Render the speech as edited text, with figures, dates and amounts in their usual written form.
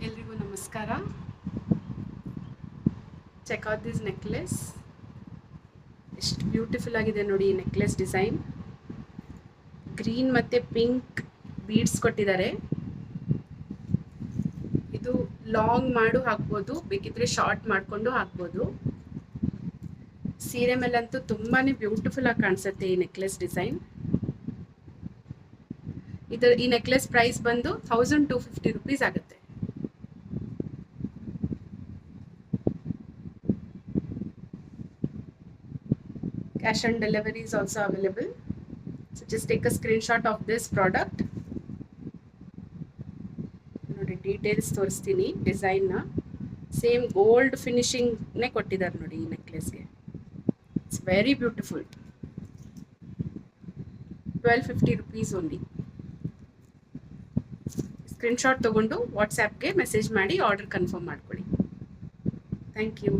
ಎಲ್ರಿಗೂ ನಮಸ್ಕಾರ. Check out this necklace. ಎಷ್ಟು ಬ್ಯೂಟಿಫುಲ್ ಆಗಿದೆ ನೋಡಿ ಈ ನೆಕ್ಲೆಸ್ ಡಿಸೈನ್. ಗ್ರೀನ್ ಮತ್ತು ಪಿಂಕ್ ಬೀಡ್ಸ್ ಕೊಟ್ಟಿದ್ದಾರೆ. ಇದು ಲಾಂಗ್ ಮಾಡು ಹಾಕ್ಬೋದು, ಬೇಕಿದ್ರೆ ಶಾರ್ಟ್ ಮಾಡಿಕೊಂಡು ಹಾಕ್ಬೋದು. ಸೀರೆ ಮೇಲಂತೂ ತುಂಬಾ ಬ್ಯೂಟಿಫುಲ್ ಆಗಿ ಕಾಣಿಸುತ್ತೆ ಈ ನೆಕ್ಲೆಸ್ ಡಿಸೈನ್. ಈ ನೆಕ್ಲೆಸ್ ಪ್ರೈಸ್ ಬಂದು 1250 ರೂಪೀಸ್ ಆಗುತ್ತೆ. Cash on delivery is also available. So just take a screenshot of this product. ನೋಡಿ ಡೀಟೇಲ್ಸ್ ತೋರಿಸ್ತೀನಿ. ಡಿಸೈನ್ನ ಸೇಮ್ ಗೋಲ್ಡ್ ಫಿನಿಶಿಂಗ್ನೇ ಕೊಟ್ಟಿದ್ದಾರೆ ನೋಡಿ ಈ ನೆಕ್ಲೆಸ್ಗೆ. It's very beautiful. 1250 rupees only. Screenshot ತೊಗೊಂಡು ವಾಟ್ಸ್ಯಾಪ್ಗೆ ಮೆಸೇಜ್ ಮಾಡಿ ಆರ್ಡರ್ ಕನ್ಫರ್ಮ್ ಮಾಡ್ಕೊಳ್ಳಿ. Thank you.